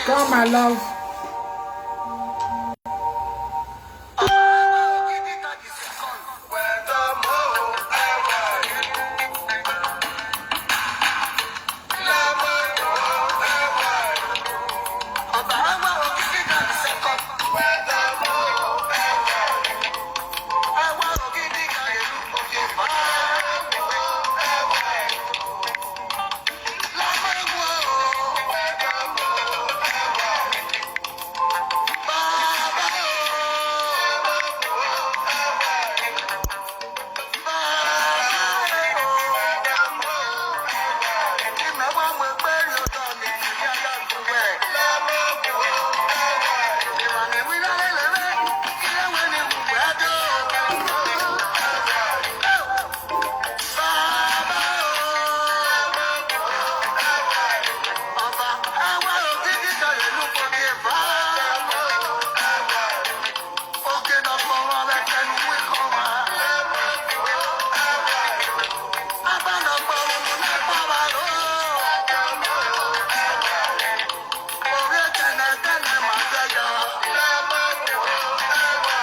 Come, my love.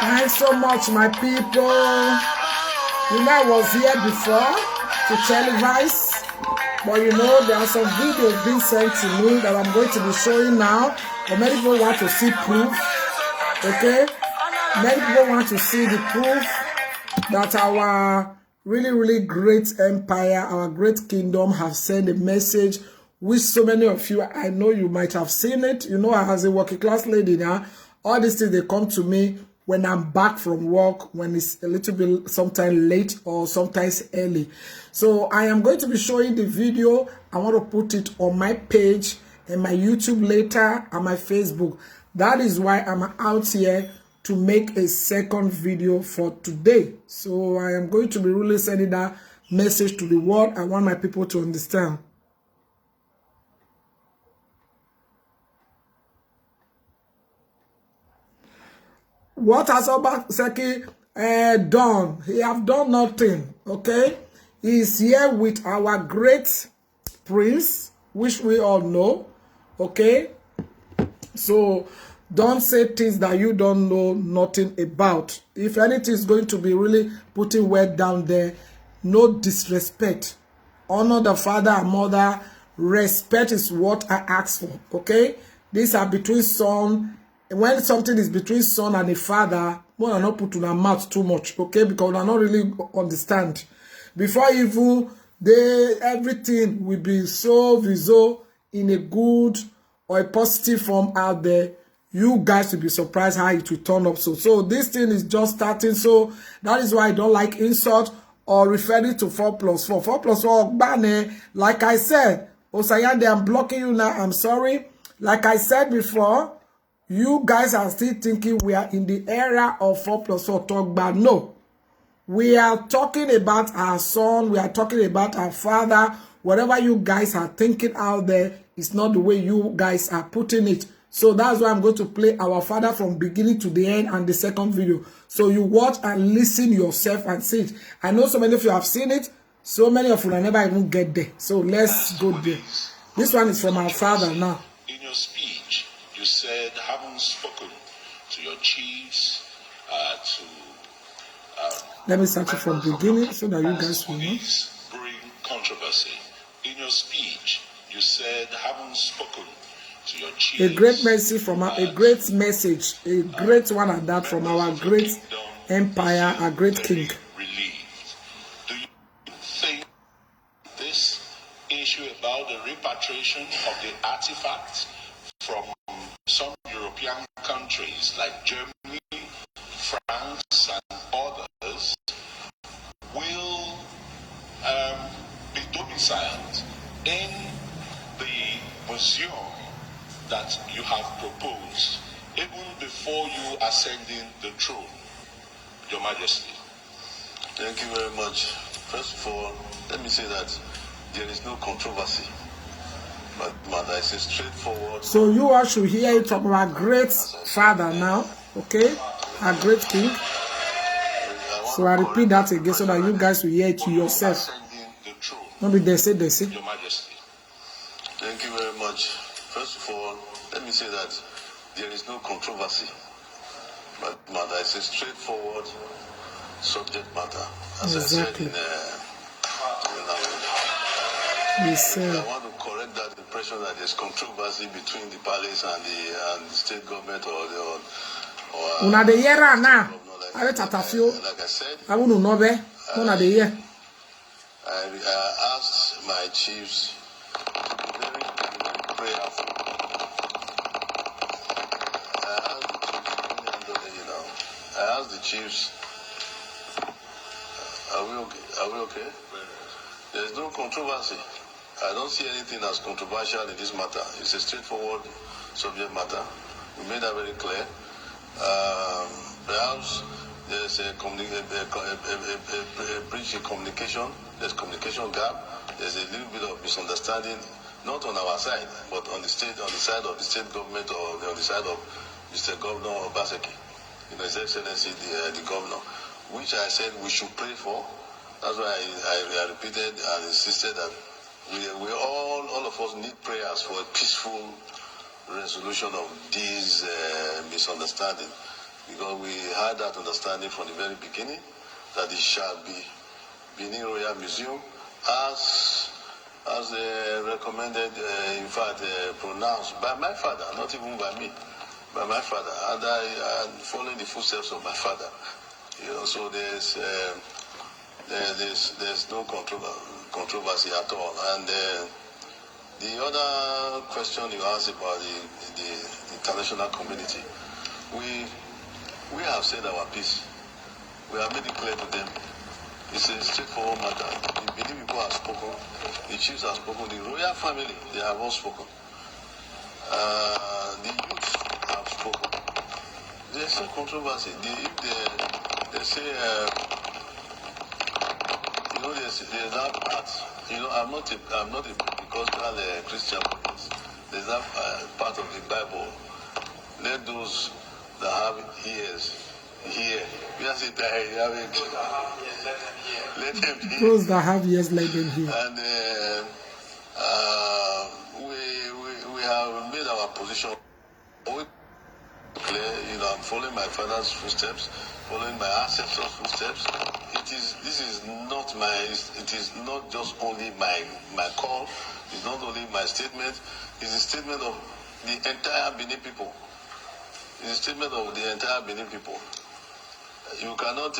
Thanks so much, my people. You know, I was here before to televise, but you know, there are some videos being sent to me that I'm going to be showing now. But many people want to see proof, okay? Many people want to see the proof that our really great empire, our great kingdom have sent a message, which so many of you, I know you might have seen it. You know, as a working class lady now, all these things, they come to me when I'm back from work, when it's a little bit sometimes late or sometimes early. So I am going to be showing the video. I want to put it on my page and my YouTube later and my Facebook. That is why I'm out here to make a second video for today. So I am going to be really sending that message to the world. I want my people to understand. What has Obaseki done? He have done nothing, okay? He is here with our great prince, which we all know, okay? So don't say things that you don't know nothing about. If anything is going to be really putting word down there, no disrespect. Honor the father and mother. Respect is what I ask for, okay? These are between son. When something is between son and a father, we are not put in our mouth too much, okay? Because we are not really understand. Before even everything will be so visual in a good or a positive form out there. You guys will be surprised how it will turn up. So this thing is just starting. So that is why I don't like insult or referring to 4+4. 4+4, bane. Like I said, Osayande, I'm blocking you now. I'm sorry. Like I said before, you guys are still thinking we are in the era of 4+4 talk, but no. We are talking about our son. We are talking about our father. Whatever you guys are thinking out there, it's not the way you guys are putting it. So that's why I'm going to play our father from beginning to the end and the second video. So you watch and listen yourself and see it. I know so many of you have seen it. So many of you will never even get there. So let's go there. This one is from our father now. In your speech, you said, having spoken to your chiefs, let me start it from the beginning so that you guys will know. Bring controversy. In your speech, you said, having spoken to your chiefs, a great message from a great message, a great one at that from our great empire, our great king. Relieved. Do you think this issue about the repatriation of the artifacts from some European countries like Germany, France, and others will be domiciled in the museum that you have proposed, even before you ascending the throne, Your Majesty? Thank you very much. First of all, let me say that there is no controversy. But mother, it's a straightforward. So you all should hear it from our great father now, okay? Our great king. So I repeat that again so that you guys will hear it to yourself. Maybe they say. Your Majesty. Thank you very much. First of all, let me say that there is no controversy. But matter is a straightforward subject matter. As exactly. I said I want to correct that impression that there's controversy between the palace and the state government or una de yera na like I said, I wouldn't know be una de year. I asked my chiefs to be very, very prayerful. I asked the chiefs, are we okay? Are we okay? There's no controversy. I don't see anything as controversial in this matter. It's a straightforward subject matter. We made that very clear. Perhaps there's a breach in communication. There's communication gap. There's a little bit of misunderstanding, not on our side, but on the side of the state government or on the side of Mr. Governor Obaseki, His Excellency the Governor, which I said we should pray for. That's why I repeated and insisted that we all of us need prayers for a peaceful resolution of this misunderstanding, because we had that understanding from the very beginning that it shall be Benin Royal Museum as recommended, in fact, pronounced by my father, not even by me, by my father, and I following the footsteps of my father. So there's no controversy at all. And the other question you asked about the international community, we have said our piece. We have made it clear to them. It's a straightforward matter. The Benin people have spoken, the chiefs have spoken, the royal family, they have all spoken. The youth have spoken. There's no controversy. If they say, there's that part. I'm not a Pentecostal Christian. There's that part of the Bible. Let those that have ears hear. Let them hear. Those that have ears, let them hear. And we have made our position clear. I'm following my father's footsteps, following my ancestors' footsteps. It is not just only my call. It's not only my statement. It's a statement of the entire Benin people. It's a statement of the entire Benin people. You cannot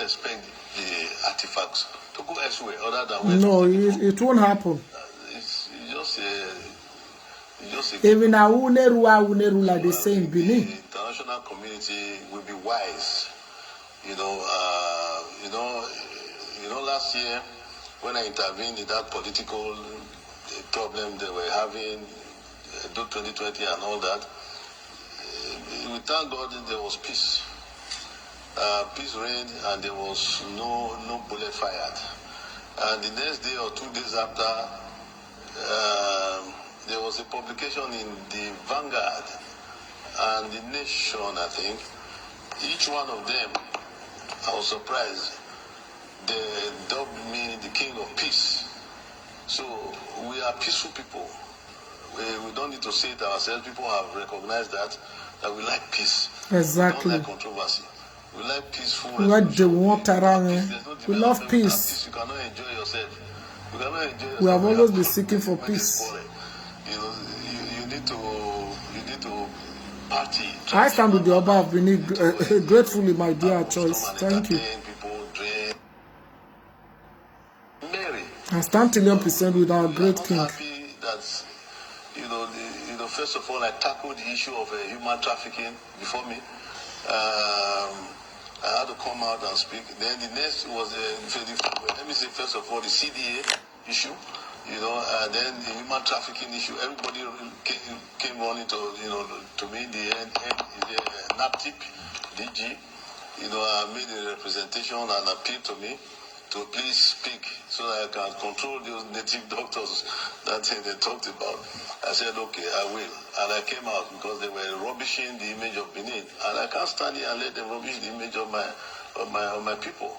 expect the artifacts to go elsewhere other than where. No, it won't happen. It's just even Uneru like they say in Benin. The international community will be wise. Last year when I intervened in that political problem they were having, 2020 and all that, we thank God that there was peace. Peace reigned and there was no bullet fired. And the next day or 2 days after, there was a publication in the Vanguard and the Nation, I think. Each one of them, I was surprised. They dubbed me the King of Peace. So we are peaceful people. We don't need to say it ourselves. People have recognized that we like peace. Exactly. We don't like controversy. We like peaceful. We like the water around. We love peace. You cannot enjoy yourself. You cannot enjoy yourself. We have always been seeking for peace. You need to party. I stand with the Oba of Benin gratefully, my dear choice. Thank you. I stand 1,000,000% with our great king. Happy that first of all, I tackled the issue of human trafficking before me. I had to come out and speak. Then the next was let me say first of all the CDA issue. And then the human trafficking issue. Everybody came running to me. The NAPTIP DG. I made a representation and appealed to me to please speak so that I can control those native doctors that they talked about. I said, okay, I will. And I came out because they were rubbishing the image of Benin. And I can't stand here and let them rubbish the image of my people.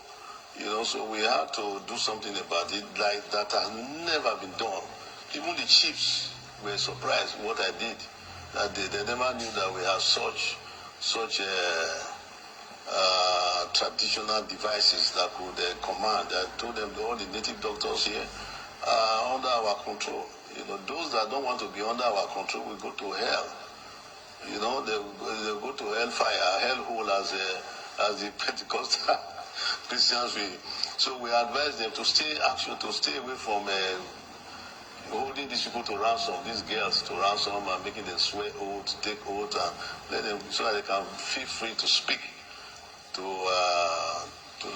So we had to do something about it like that has never been done. Even the chiefs were surprised what I did. That they never knew that we have such traditional devices that could command. I told them all the native doctors here are under our control. You know, those that don't want to be under our control will go to hell. You know, they go to hellfire, hellhole as the Pentecostal Christians will. So we advise them to stay away from holding these people to ransom, these girls to ransom, and making them swear oaths, take oaths, and let them so that they can feel free to speak to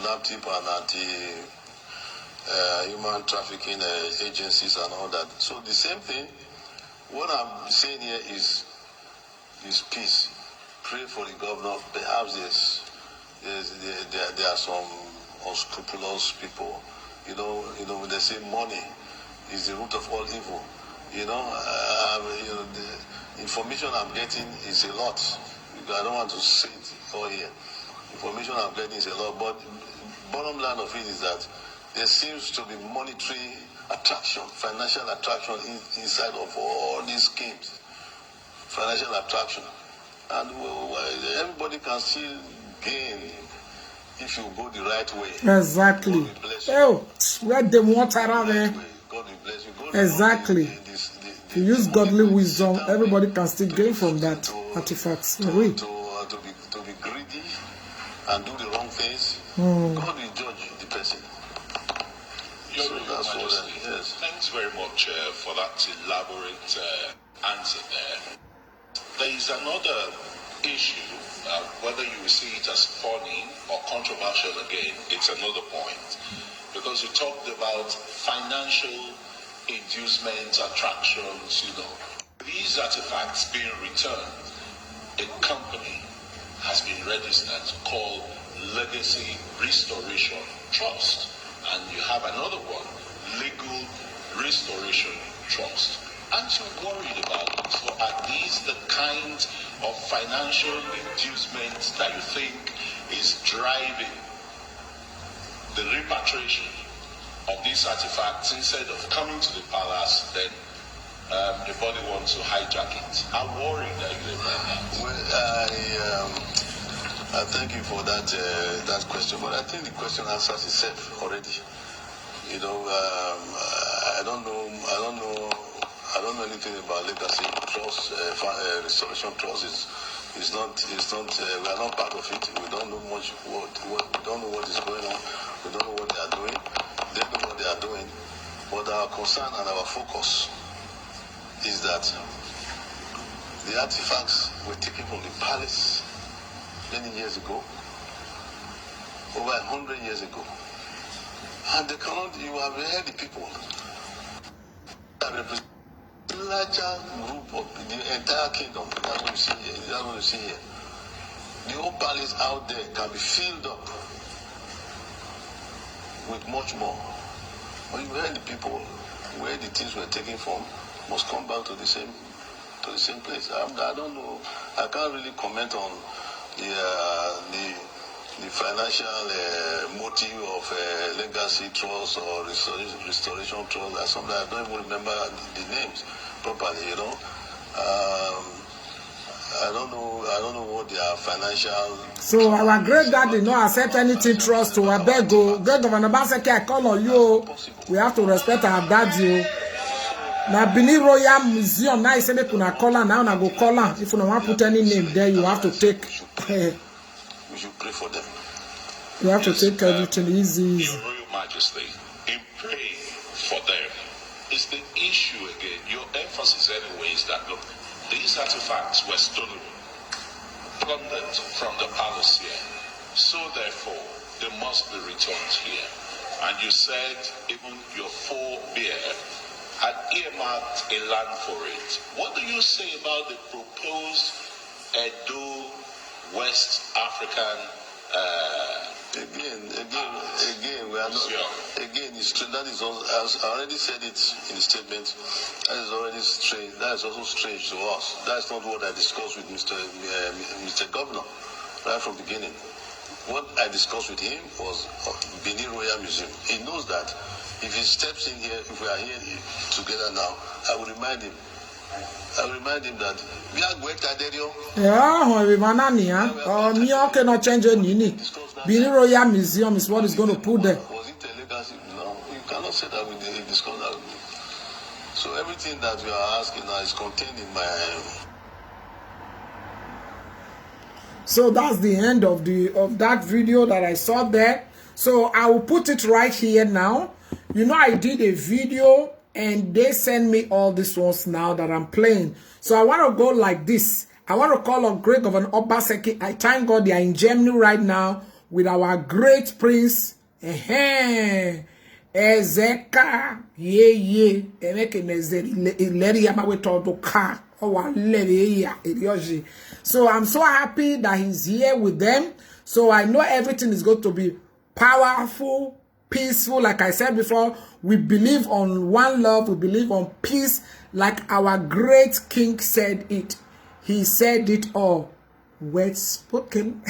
NAPTIP and anti-human trafficking agencies and all that. So the same thing. What I'm saying here is peace. Pray for the governor. Perhaps there are some unscrupulous people. You know, when they say money is the root of all evil. You know, the information I'm getting is a lot. I don't want to say it all here. Information I'm getting is a lot, but bottom line of it is that there seems to be monetary attraction, financial attraction inside of all these schemes. Financial attraction. And everybody can still gain if you go the right way. Exactly. Oh, where the water around there. God will bless you. Exactly. If you use godly wisdom, everybody can still gain from that artifacts. To be greedy and do the wrong things, God will judge the person. Your Majesty, yes. Thanks very much for that elaborate answer there. There is another issue, whether you will see it as funny or controversial again, it's another point. Because you talked about financial inducements, attractions, you know. These artifacts being returned, a company has been registered called Legacy Restoration Trust. And you have another one, Legal Restoration Trust. Aren't you worried about it? So are these the kind of financial inducements that you think is driving the repatriation of these artifacts instead of coming to the palace, then the body wants to hijack it? How worried are you about that? Well, I thank you for that question, but I think the question answers itself already. You know, I don't know anything about legacy trust, restoration trust. Is not. We are not part of it. We don't know much. We don't know what is going on. We don't know what they are doing. They know what they are doing. But our concern and our focus is that the artifacts were taken from the palace many years ago, over 100 years ago, and they cannot. You have heard the people that represent a larger group of the entire kingdom. That's what you see here. That's what you see here. The whole palace out there can be filled up with much more. But you heard the people where the things were taken from must come back to the same place. I don't know. I can't really comment on the financial motive of legacy trust or restoration trust. That's something I don't even remember the names properly. You know, I don't know what their financial. So our great dad did not accept anything trust to Abego. Great Governor Baseki, I call on you. We have to respect our daddy. Now Benin Royal Museum now is saying kuna call now na go call. If you don't want to put any name there, you have to take. We should pray for them. You have to take everything easy. Your Royal Majesty, in praying for them, is the issue again. Your emphasis anyway is that look, these artifacts were stolen, plundered from the palace here. So therefore, they must be returned here. And you said even your forebear had earmarked a land for it. What do you say about the proposed Edo West African Again, we are not. Again, it's true. That is also, as I already said it in the statement. That is already strange. That is also strange to us. That's not what I discussed with Mr. Governor right from the beginning. What I discussed with him was Benin Royal Museum. He knows that if he steps in here, if we are here together now, I will remind him I remind him that we are going to Aderio. Yeah, we manania. Me okay not change any. Benin Royal Museum is what is going to put there. Was it a legacy? No, you cannot say that we didn't discuss that. So everything that you are asking now is contained in my. So that's the end of that video that I saw there. So I will put it right here now. You know, I did a video and they send me all these ones now that I'm playing. So I want to go like this. I want to call on Great Governor Obaseki. I thank God they are in Germany right now with our great prince. Ezeka. Yeah. So I'm so happy that he's here with them. So I know everything is going to be powerful, peaceful. Like I said before, we believe on one love, we believe on peace, like our great king said it. He said it all. Words spoken.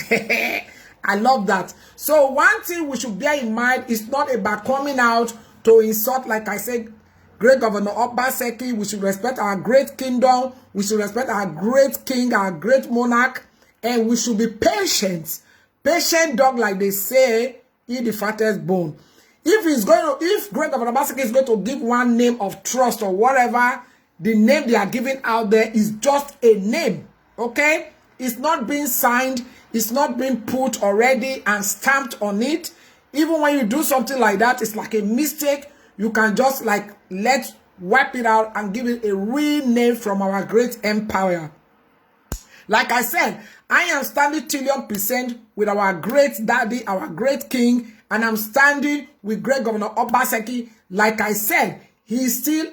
I love that. So one thing we should bear in mind is not about coming out to insult, like I said, Great Governor Obaseki. We should respect our great kingdom. We should respect our great king, our great monarch. And we should be patient. Patient dog, like they say, eat the fattest bone. If Great Governor Obaseki is going to give one name of trust or whatever, the name they are giving out there is just a name. Okay? It's not being signed. It's not being put already and stamped on it. Even when you do something like that, it's like a mistake. You can just like wipe it out and give it a real name from our great empire. Like I said, I am standing 1,000,000% with our great daddy, our great king, and I'm standing with Great Governor Obaseki. Like I said, he's still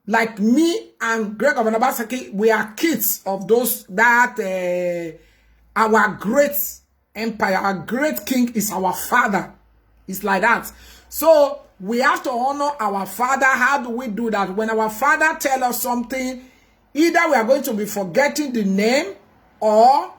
like me and Great Governor Obaseki, we are kids of those that our great empire, our great king is our father. It's like that. So we have to honor our father. How do we do that? When our father tells us something, either we are going to be forgetting the name or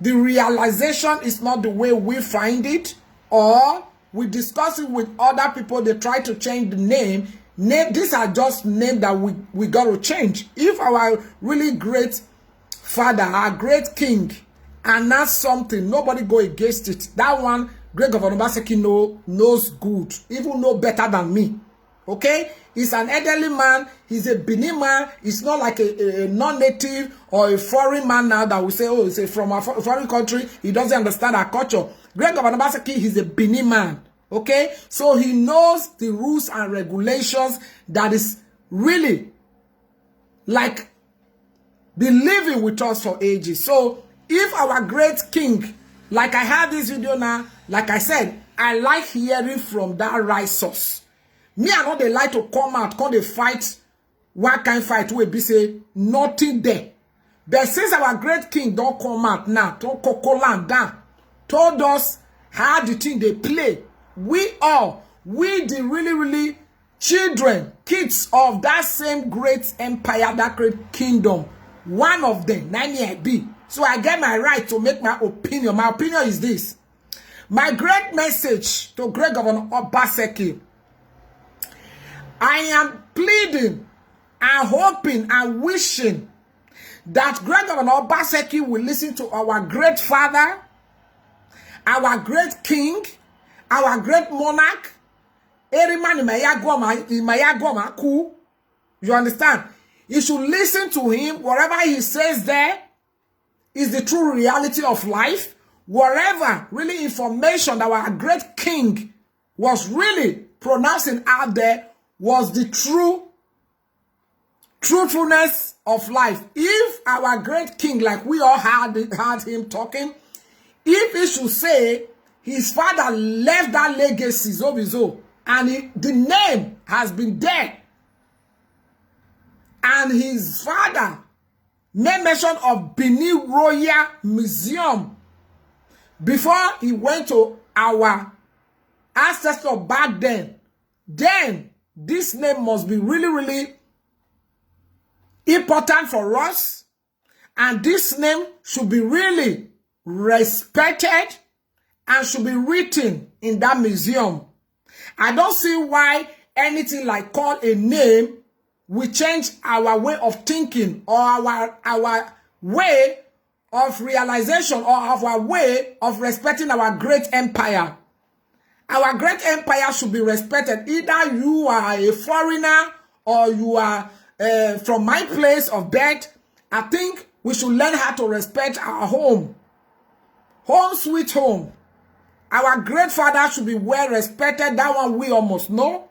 the realization is not the way we find it, or we discuss it with other people, they try to change the name. These are just names that we got to change. If our really great father, our great king, announce something, nobody go against it. That one, Great Governor Obaseki knows good, even know better than me. Okay? He's an elderly man. He's a Benin man. He's not like a non-native or a foreign man now that we say, oh, he's from a foreign country. He doesn't understand our culture. Great Governor Obaseki, he's a Benin man. Okay? So he knows the rules and regulations that is really like been living with us for ages. So if our great king, like I have this video now, like I said, I like hearing from that right source. Me, I know they like to come out, come they fight. What kind of fight will be say nothing there. But since our great king don't come out now, don't Cocoland down, told us how the thing they play. We the really children, kids of that same great empire, that great kingdom. One of them, 9B. So I get my right to make my opinion. My opinion is this. My great message to Great Governor Obaseki. I am pleading and hoping and wishing that Great Governor Obaseki will listen to our great father, our great king, our great monarch. Every man in Mayagoma, you understand? You should listen to him. Whatever he says there is the true reality of life. Whatever really information that our great king was really pronouncing out there was the truthfulness of life. If our great king, like we all had him talking, if he should say his father left that legacy, and the name has been there, and his father made mention of Benin Royal Museum before he went to our ancestor back then this name must be really important for us, and this name should be really respected and should be written in that museum. I don't see why anything like call a name we change our way of thinking or our way of realization or our way of respecting our great empire. Our great empire should be respected. Either you are a foreigner or you are from my place of birth. I think we should learn how to respect our home. Home sweet home. Our great father should be well respected. That one we almost know.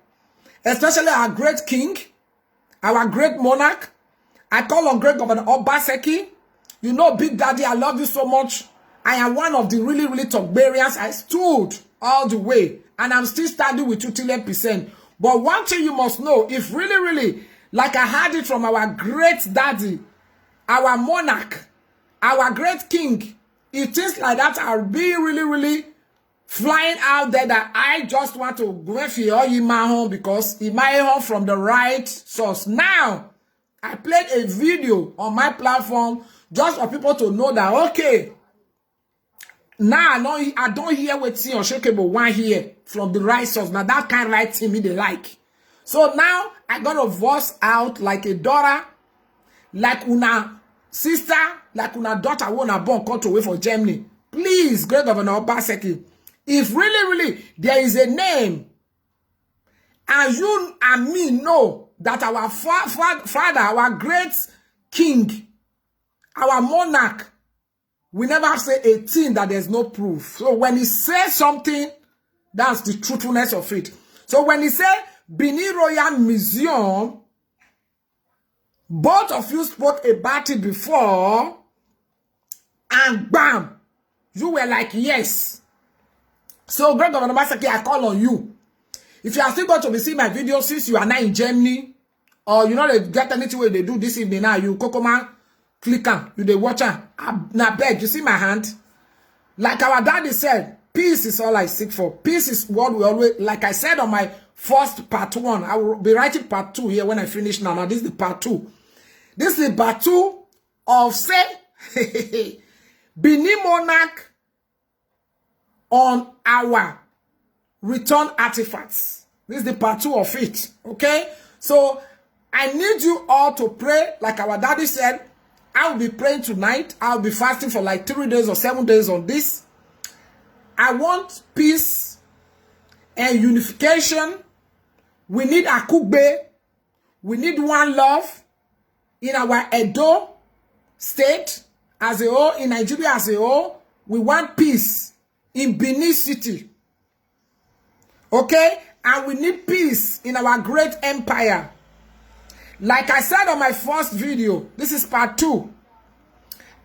Especially our great king, our great monarch. I call on great Governor Obaseki. You know, Big Daddy, I love you so much. I am one of the really, really Togbarians. I stood all the way. And I'm still standing with you till 8%. But one thing you must know, if really, really, like I heard it from our great daddy, our monarch, our great king, if things like that are being really, really flying out there, that I just want to go for my home because he might home from the right source. Now, I played a video on my platform just for people to know that, okay, now I don't hear what see Unshakeable one here from the right source. Now that kind of right thing me they like. So now I gotta voice out like a daughter, like una sister, like una daughter wanna born cut away for Germany. Please, great Governor Obaseki, if really there is a name and you and me know that our father, our great king, our monarch, we never say a thing that there's no proof. So when he says something, that's the truthfulness of it. So when he said Benin Royal Museum, both of you spoke about it before, and bam, you were like, yes. So Greg Governor Obaseki, I call on you. If you are still going to be seeing my video since you are not in Germany, or you know they get anything where they do this evening now, you Kokoma, click on, you the watcher. Now beg, you see my hand? Like our daddy said, peace is all I seek for. Peace is what we always, like I said on my first part 1, I will be writing part 2 here when I finish now. Now this is the part 2. This is the part 2 of say, Benin monarch on our return artifacts. This is the part 2 of it. Okay? So I need you all to pray, like our daddy said. I will be praying tonight. I'll be fasting for like 3 days or 7 days on this. I want peace and unification. We need Akugbe. We need one love in our Edo state as a whole, in Nigeria as a whole. We want peace in Benin City. Okay? And we need peace in our great empire. Like I said on my first video, this is part 2.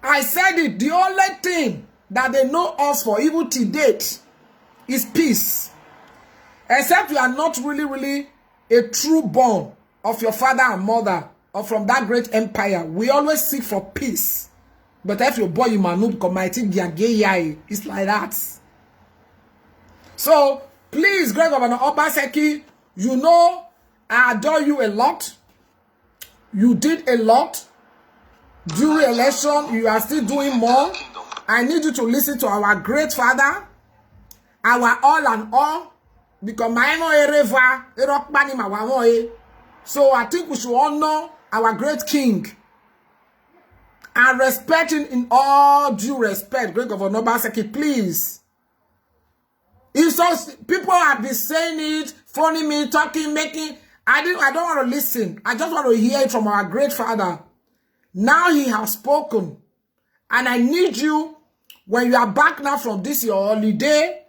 I said it, the only thing that they know us for, even to date, is peace. Except you are not really a true born of your father and mother, or from that great empire. We always seek for peace. But if your boy, you manub, it's like that. So, please, Greg Governor Obaseki, you know, I adore you a lot. You did a lot during election. You are still doing more. I need you to listen to our great father, our all and all, because so I think we should honor our great king and respect him in all due respect. Great Governor Obaseki, please. If so, people have been saying it, phoning me, talking, making. I don't want to listen. I just want to hear it from our great father. Now he has spoken. And I need you, when you are back now from this your holiday,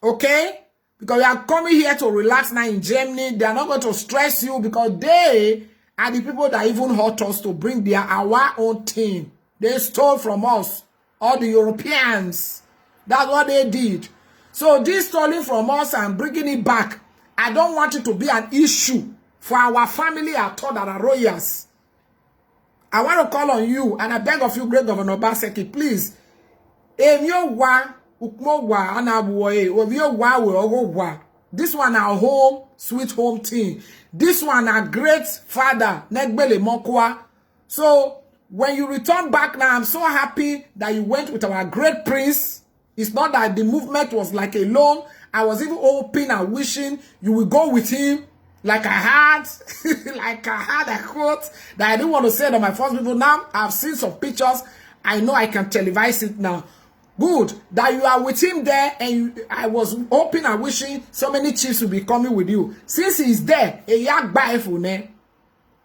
okay? Because you are coming here to relax now in Germany. They are not going to stress you because they are the people that even hurt us to bring our own thing. They stole from us, all the Europeans. That's what they did. So this stealing from us and bringing it back, I don't want it to be an issue for our family at all that are royals. I want to call on you, and I beg of you, great Governor Obaseki, please. This one our home, sweet home team. This one our great father, Negbele Mokwa. So when you return back now, I'm so happy that you went with our great prince. It's not that the movement was like alone. I was even hoping and wishing you will go with him Like I had, a quote that I didn't want to say to my first people. Now I've seen some pictures. I know I can televise it now. Good that you are with him there, and I was hoping and wishing so many chiefs will be coming with you. Since he's there, a young guy for ne.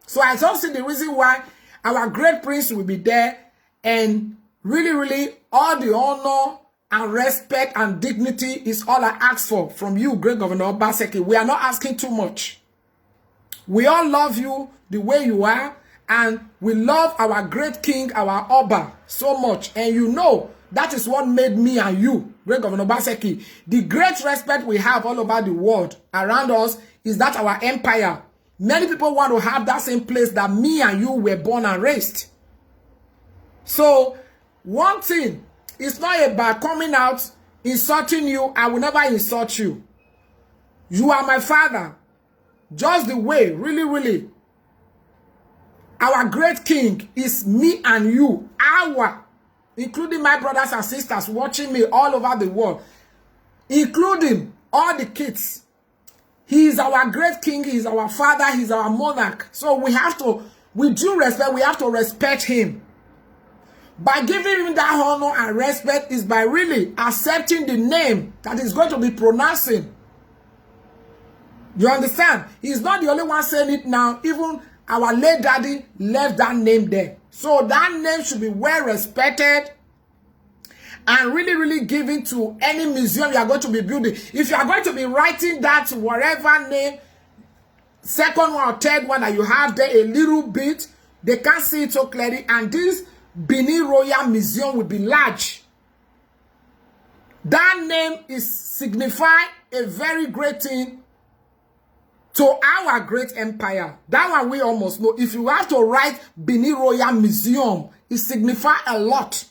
So I don't see the reason why our great prince will be there, and really, all the honor and respect and dignity is all I ask for from you, Great Governor Obaseki. We are not asking too much. We all love you the way you are, and we love our great king, our Oba, so much. And you know, that is what made me and you, Great Governor Obaseki. The great respect we have all over the world around us is that our empire. Many people want to have that same place that me and you were born and raised. So, one thing, it's not about coming out, insulting you. I will never insult you. You are my father. Just the way, really, our great king is me and you. Including my brothers and sisters watching me all over the world. Including all the kids. He is our great king. He is our father. He is our monarch. So we have to, with due respect, we have to respect him. By giving him that honor and respect is by really accepting the name that he's going to be pronouncing. You understand? He's not the only one saying it now. Even our late daddy left that name there. So that name should be well respected and really given to any museum you are going to be building. If you are going to be writing that whatever name, second one or third one that you have there a little bit, they can't see it so clearly. And this Benin Royal Museum will be large. That name is signify a very great thing to our great empire. That one we almost know. If you have to write Benin Royal Museum, it signifies a lot.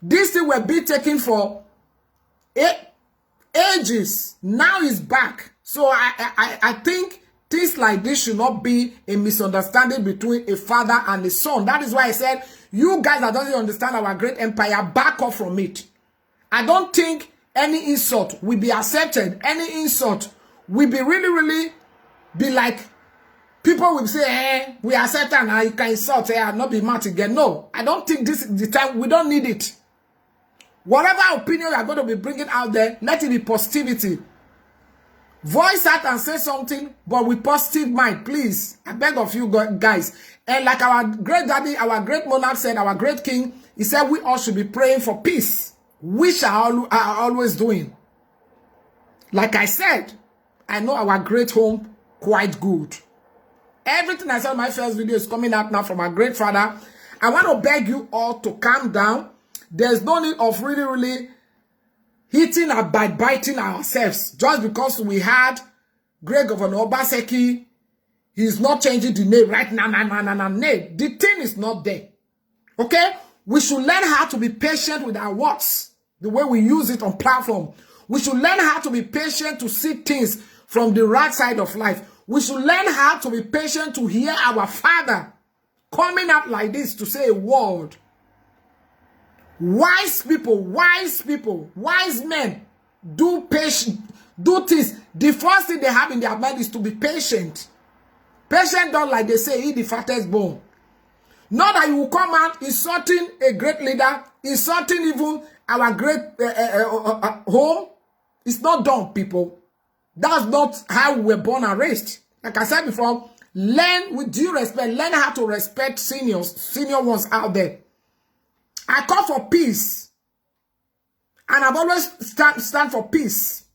This thing will be taken for ages. Now it's back. So I think things like this should not be a misunderstanding between a father and a son. That is why I said, you guys that doesn't understand our great empire, back off from it. I don't think any insult will be accepted. Any insult will be really be like, people will say, we accept and I can insult, and not be mad again. No, I don't think this is the time. We don't need it. Whatever opinion you are going to be bringing out there, let it be positivity. Voice out and say something, but with positive mind, please. I beg of you guys. And like our great daddy, our great monarch said, our great king, he said we all should be praying for peace, which are always doing. Like I said, I know our great home quite good. Everything I said in my first video is coming out now from our great father. I want to beg you all to calm down. There's no need of really hitting and biting ourselves just because we had Great Governor Obaseki. He's not changing the name right now. The thing is not there. Okay? We should learn how to be patient with our words, the way we use it on platform. We should learn how to be patient to see things from the right side of life. We should learn how to be patient to hear our father coming up like this to say a word. Wise people, wise men do things. The first thing they have in their mind is to be patient. Patient don't, like they say, eat the fattest bone. Not that you will come out insulting a great leader, insulting even our great home. It's not done, people. That's not how we were born and raised. Like I said before, learn with due respect. Learn how to respect senior ones out there. I call for peace. And I've always stand for peace.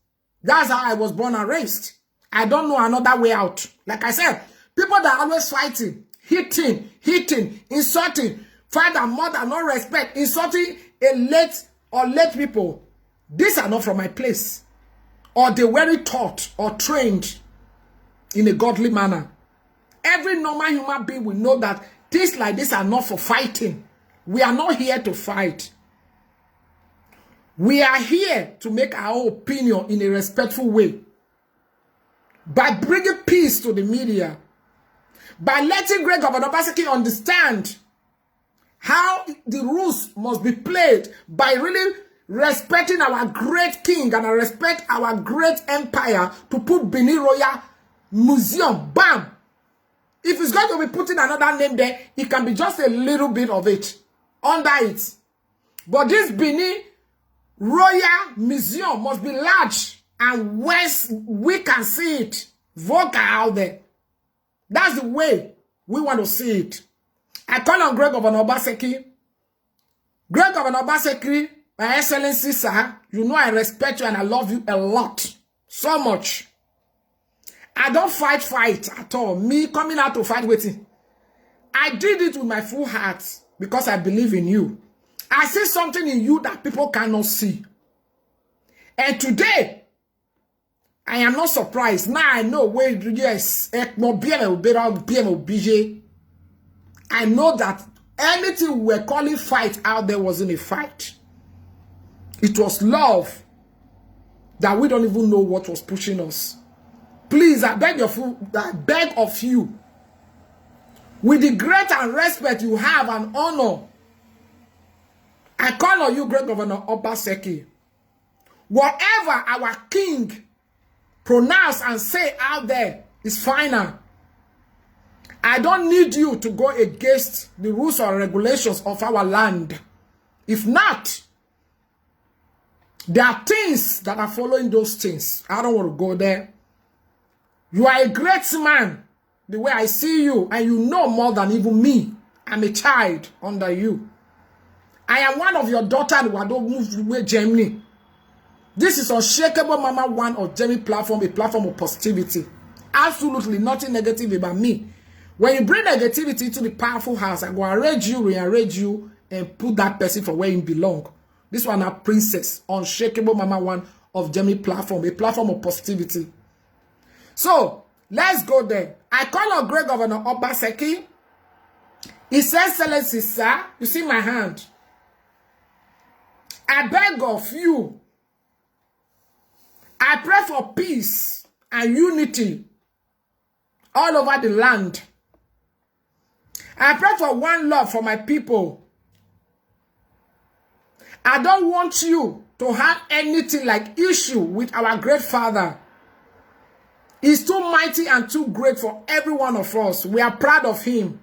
That's how I was born and raised. I don't know another way out. Like I said, people that are always fighting, hitting, insulting, father, mother, no respect, insulting a late people. These are not from my place. Or they weren't taught or trained in a godly manner. Every normal human being will know that things like this are not for fighting. We are not here to fight. We are here to make our opinion in a respectful way. By bringing peace to the media. By letting Great Governor Obaseki understand how the rules must be played. By really respecting our great king and respect our great empire to put Benin Royal Museum, bam. If it's going to be putting another name there, it can be just a little bit of it under it. But this Benin Royal Museum must be large and we can see it. Vocal out there. That's the way we want to see it. I call on Great Governor Obaseki. Great Governor Obaseki, my Excellency, sir, you know I respect you and I love you a lot. So much. I don't fight at all. Me coming out to fight with you. I did it with my full heart because I believe in you. I see something in you that people cannot see. And today, I am not surprised. Now I know where, yes, I know that anything we were calling fight out there wasn't a fight. It was love that we don't even know what was pushing us. Please, I beg of you, with the great and respect you have and honor, I call on you, Great Governor Obaseki. Whatever our king pronounce and say out there is final. I don't need you to go against the rules or regulations of our land. If not, there are things that are following those things. I don't want to go there. You are a great man, the way I see you, and you know more than even me. I'm a child under you. I am one of your daughters who have not moved away Germany. This is Unshakeable Mama 1 of Germany platform, a platform of positivity. Absolutely nothing negative about me. When you bring negativity to the powerful house, I go arrange you, rearrange you, and put that person for where you belong. This one, a princess, Unshakeable Mama 1 of Germany platform, a platform of positivity. So, let's go there. I call on Great Governor Obaseki. His Excellency, sir, you see my hand. I beg of you. I pray for peace and unity all over the land. I pray for one love for my people. I don't want you to have anything like issue with our great father. He's too mighty and too great for every one of us. We are proud of him.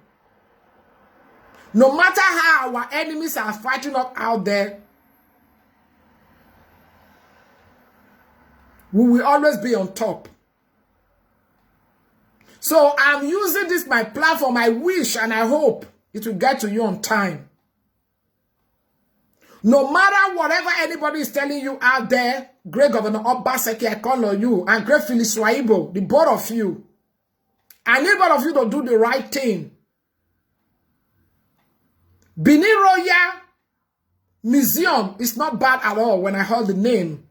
No matter how our enemies are fighting up out there, we will always be on top. So I'm using this my platform. I wish and I hope it will get to you on time. No matter whatever anybody is telling you out there, Great Governor Obaseki, I call on you, and Great Phyllis Swaibo, the both of you. I need both of you to do the right thing. Benin Royal Museum is not bad at all when I heard the name.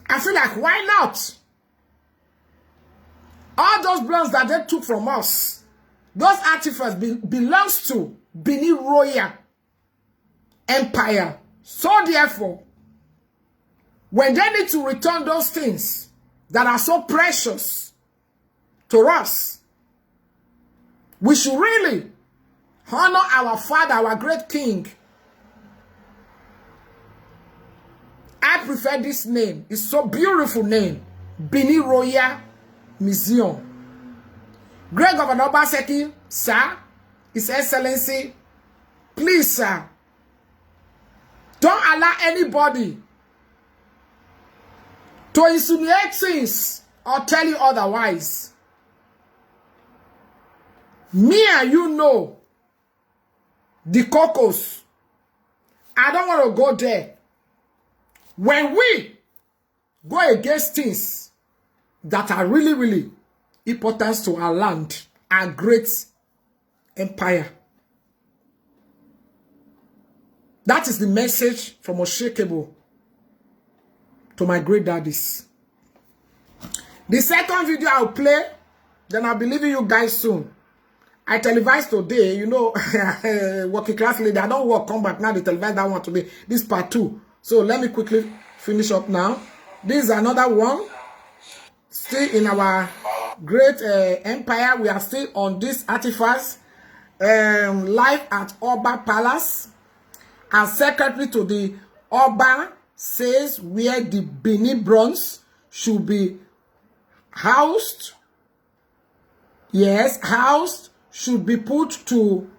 I feel like, why not? All those bloods that they took from us, those artifacts belongs to Benin Royal Empire. So therefore, when they need to return those things that are so precious to us, we should really honor our father, our great king. I prefer this name. It's so beautiful name. Benin Royal Museum. Great Governor Obaseki, sir, His Excellency, please, sir, don't allow anybody to insinuate things or tell you otherwise. Me and you know the cocos. I don't want to go there. When we go against things that are really, really important to our land, our great empire. That is the message from Unshakeable to my great daddies. The second video I'll play, then I'll be leaving you guys soon. I televised today, you know, working class lady. I don't work, come back now. They televise that one today. This part 2. So let me quickly finish up now. This is another one. Still in our great empire. We are still on this artifacts. Live at Oba Palace. As secretary to the Oba says where the Benin bronze should be housed. Yes, housed should be put to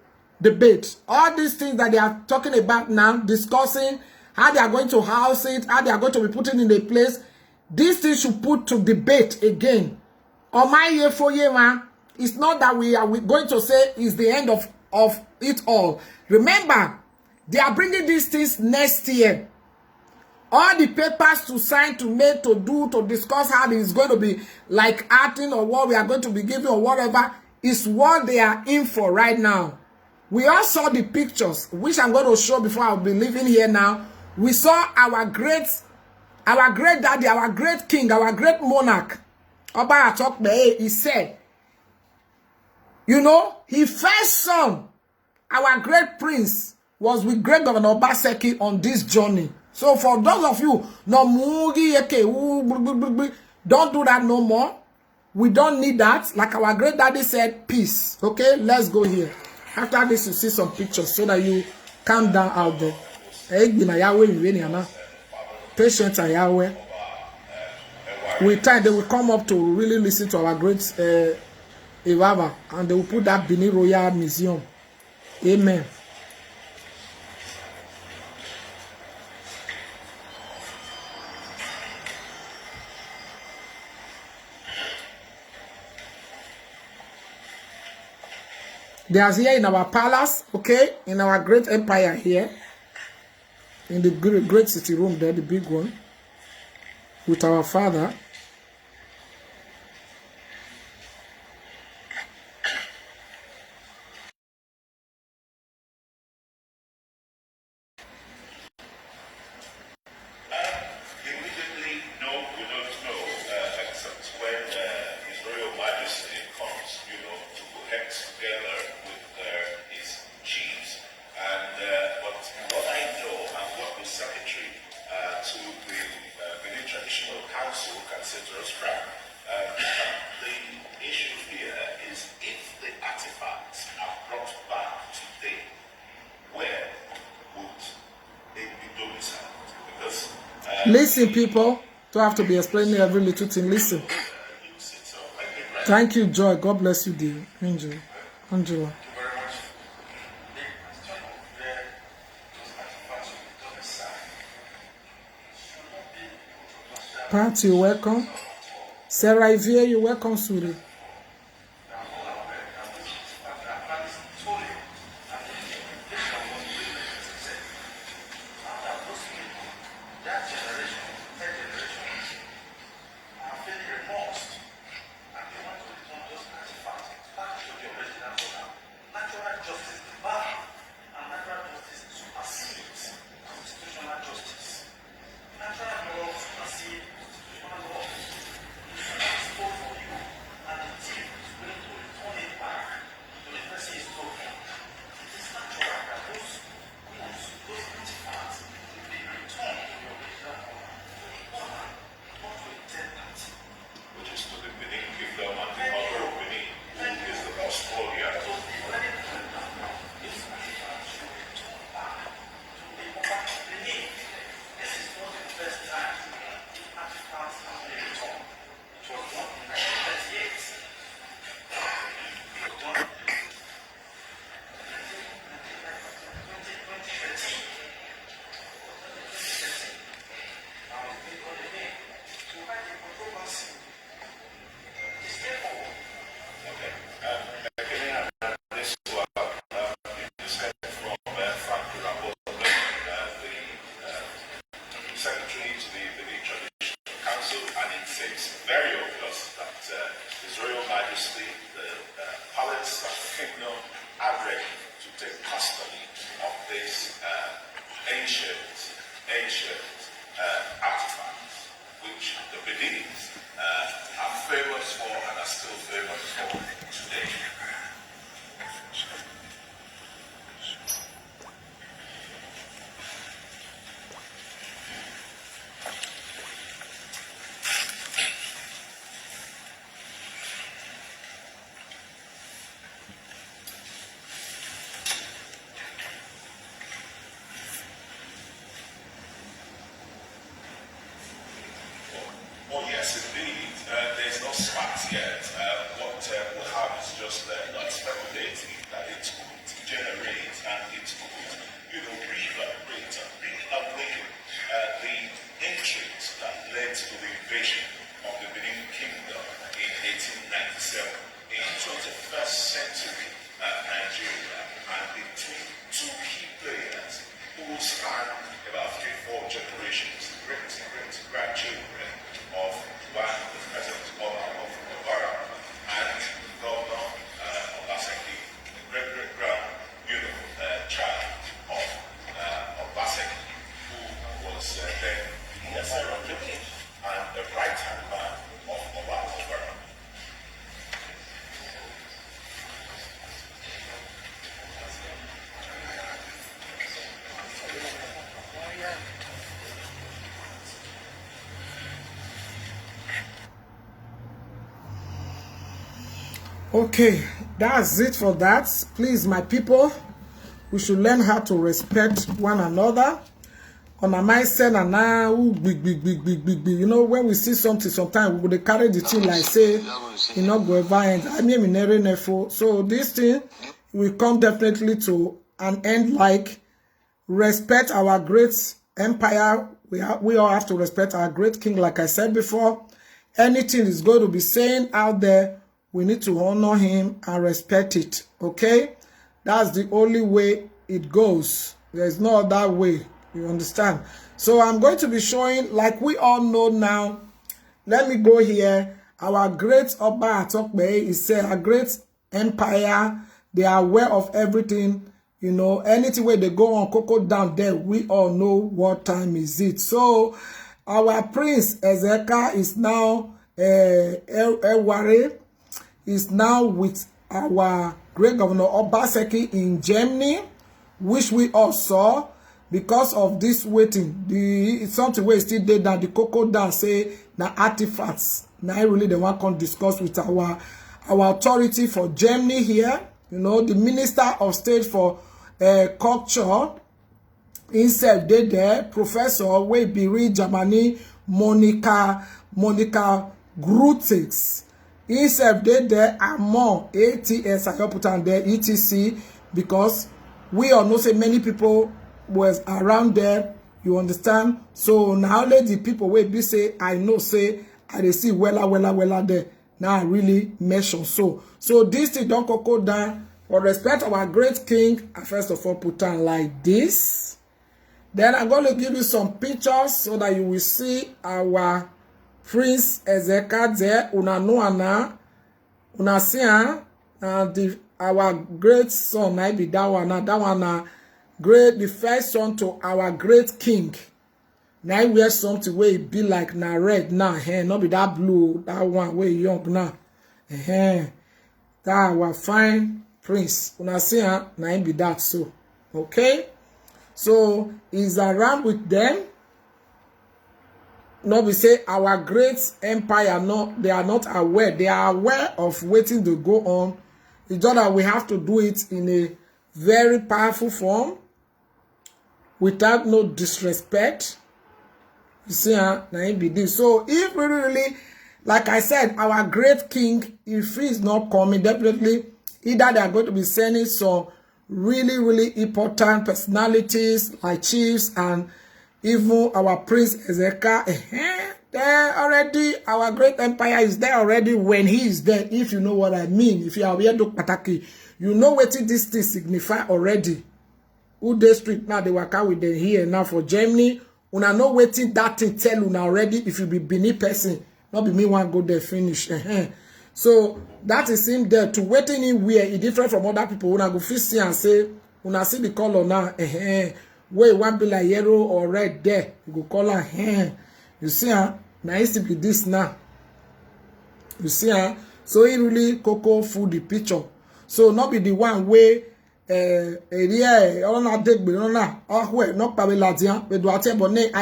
debate. All these things that they are talking about now, discussing how they are going to house it, how they are going to be putting in a place, these things should put to debate again. It's not that we are going to say is the end of it all. Remember, they are bringing these things next year. All the papers to sign, to make, to do, to discuss how it is going to be like acting or what we are going to be giving or whatever is what they are in for right now. We all saw the pictures, which I'm going to show before I'll be leaving here now. We saw our great daddy, our great king, our great monarch. Oba Atokbe, he said, you know, his first son, our great prince, was with great Governor Obaseki on this journey. So for those of you, no mugi eke, don't do that no more. We don't need that. Like our great daddy said, peace. Okay, let's go here. After this, you see some pictures so that you calm down out there. Patience and Yahweh. With time, they will come up to really listen to our great Ivava, and they will put that Benin Royal Museum. Amen. They are here in our palace, okay, in our great empire here, in the great city room there, the big one, with our father. Listen, people, don't have to be explaining every little thing. Listen. Thank you, Joy. God bless you, dear Angela. Pat, you're welcome. Sarah Ivia, you're welcome, sweetie. Oh yes, indeed. There's no century Nigeria, and between two key players who span about 3-4 generations, grandchildren of one of the presidents of Obara and Governor Obaseki, the great-great-grand, child of Obaseki, who was then the Pharaoh and the right-hand man of Obara. Okay, that's it for that. Please, my people, we should learn how to respect one another. On a mindset and now, big. You know, when we see something, sometimes we will carry the thing like say, you know, go ever end. I mean, so this thing will come definitely to an end. Like, respect our great empire. We all have to respect our great king. Like I said before, anything is going to be saying out there, we need to honor him and respect it, okay? That's the only way it goes. There's no other way, you understand? So I'm going to be showing, like we all know now, let me go here. Our great Oba Atokbe is a great empire. They are aware of everything, you know. Anything where they go on Coco down there, we all know what time is it. So our Prince Ezeka is now Eware is now with our great governor Obaseki in Germany, which we all saw. Because of this waiting, it's something where still did that the Coco down say the artifacts. Now really the one can discuss with our authority for Germany here. You know, the Minister of State for Culture himself did there, Professor Webiri Germany, Monica Grutix. Himself did there among ATS, I put on there, ETC, because we all know say many people was around there, you understand? So now let the people wey be say, I know say, I dey see wella there. Now I really mention so this thing don't go down. For respect our great king, I first of all put on like this. Then I'm going to give you some pictures so that you will see our Prince Ezeka there. Una know una see our great son. I be that one great, the first son to our great king. Now wear something where it be like na red now, not be that blue, that one where young now. That our fine prince. Una see now be that so. Okay? So he's around with them. No, we say our great empire, no, they are not aware. They are aware of waiting to go on. It's just that we have to do it in a very powerful form, without no disrespect. You see, now be this. So if really, like I said, our great king, if he's not coming, definitely either they are going to be sending some really important personalities like chiefs and even our Prince Ezeka. There already, our great empire is there already when he is there, if you know what I mean. If you are here to Pataki, you know what this thing signify already. Ude Street now, they work out with them here now for Germany. Una know waiting that thing tell una already if you be Benin person. Not be me one go there finish. So that is him there to waiting in where he different from other people. Una go fit see and say, una see the color now. Where one be like yellow or red there. You go call her. You see now it be this now. You see so he really Coco food the picture. So not be the one way I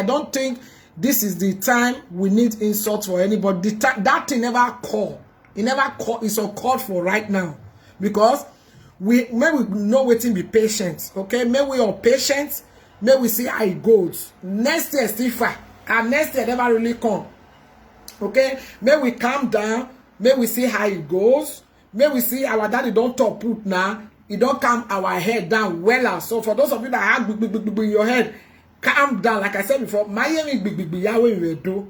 don't think this is the time we need insults for anybody. That thing never call. It never call. It's uncalled for right now. Because may we know waiting be patient. Okay? May we are patient. May we see how it goes. Next year still far. And next year never really come. Okay? May we calm down. May we see how it goes. May we see our daddy don't talk put now. It don't calm our head down well. So for those of you that have big your head, calm down. Like I said before, Miami big Yahweh will do.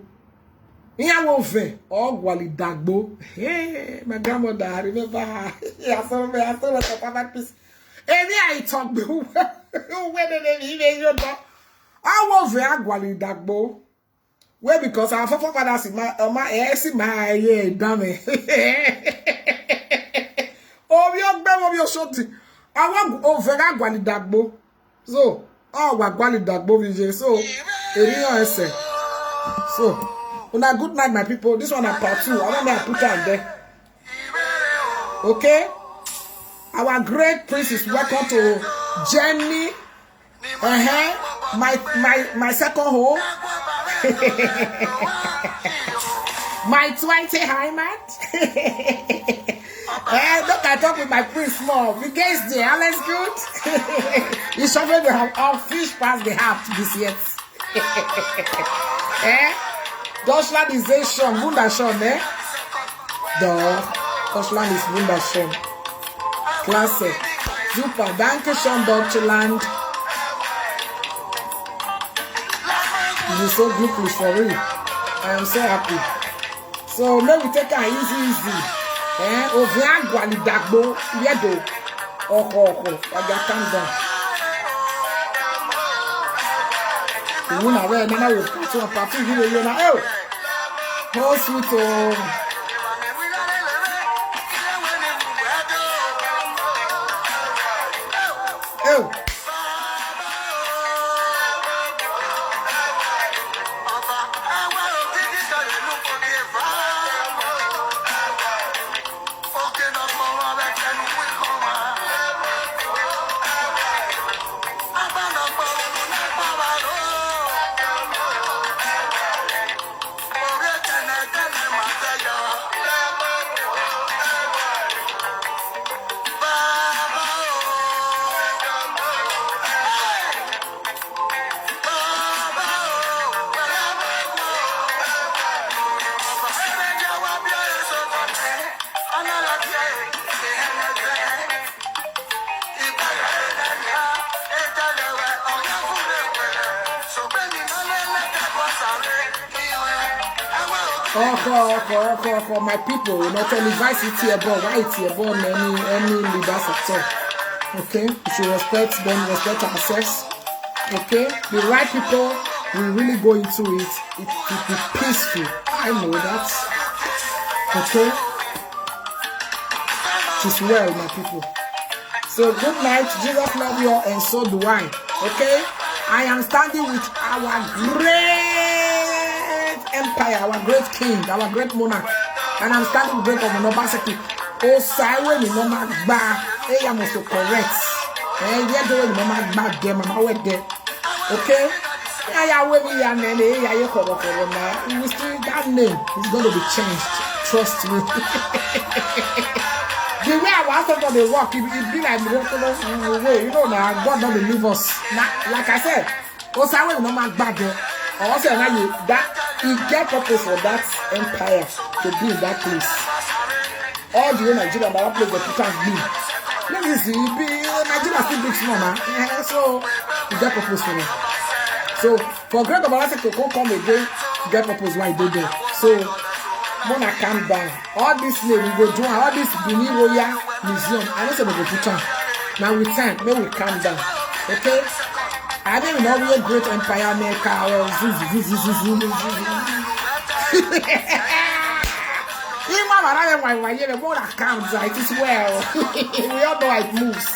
Iyawofe ogwali dagbo. Hey, my grandmother, I remember her. I saw her papa piece. Any I talk the who whether they even you know. I was very gwali dagbo. Well, because our forefathers in my yeah, damn it. Oh, your bam of your shorty. I want over gwali dagbo. So, oh, what gwali dagbo VJ. So, so. Una good night, my people. This one is part 2. I want me to put it there. Okay? Our great prince is welcome to Jenny. My second home. My Twitter Heimat. Look, I talk with my prince more. You guys there, alles good? You should they have all fish past the half this yet. Deutschlandization, wunderschön, ne? Doch, Deutschland ist wunderschön. Klasse. Super, danke schön, Deutschland. You are so glücklich for real. I am so happy. So, let me take it easy. Ovia gwali dagbo, yedo. I got calm down. You know where Nana will put on party video, you know. Oh, how sweet. Oh. For my people, you know, televise it here, but why it's here, but any leaders at all. Okay, we should respect them, respect ourselves. Okay, the right people will really go into it. It will be peaceful. I know that. Okay, it is well, my people. So good night. Jesus love you all, and so do I. Okay, I am standing with our great empire, our great king, our great monarch. And I'm standing with great of Obaseki. Oh, Siwe, you know, my bag. Hey, I'm also correct. Hey, you're doing no my bag, them, I'm away there. Okay? I will be a man. I cover for now. You still that name is going to be changed. Trust me. The way I was talking about the walk, it be like the way. You know, now God don't leave us. Like I said, oh, Siwe, you know, my bag there. Also, that he get purpose for that empire to be in that place. All the Nigeria that place the Peter's be. Let me see, Nigeria still big small, man. So he get purpose for it. So for great Obalasek to come again, he get purpose why he did there. So when I calm down, all this name we go do all this Benin Royal Museum. I don't say we go put on. Now with time, maybe we calm down. Okay? I didn't know we a great empire maker. It is well. We all know it moves.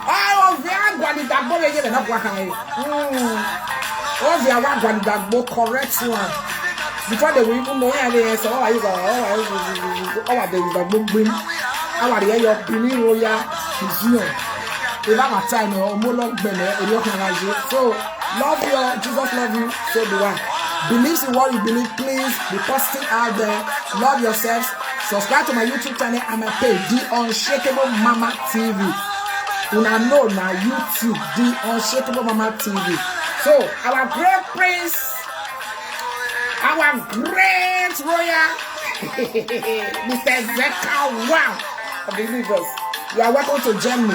Oh, we are going to go again and oh, we are going to go correct one. Before they will even know they say, oh, there is a book bring. How are you? Benin Royal Museum. If I'm a time or more long so love you, Jesus love you, so do I. Believe in what you believe, please be positive out there. Love yourselves. Subscribe to my YouTube channel and my page, The Unshakeable Mama TV. Una know now YouTube, The Unshakeable Mama TV. So our great prince, our great royal, Mr. Zeka Wow of the universe. You are welcome to Germany.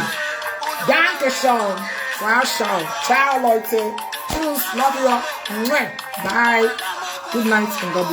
Dankeschön. Ciao, ciao. Ciao, Leute. Tschüss. Love you. Bye. Good night and God bless.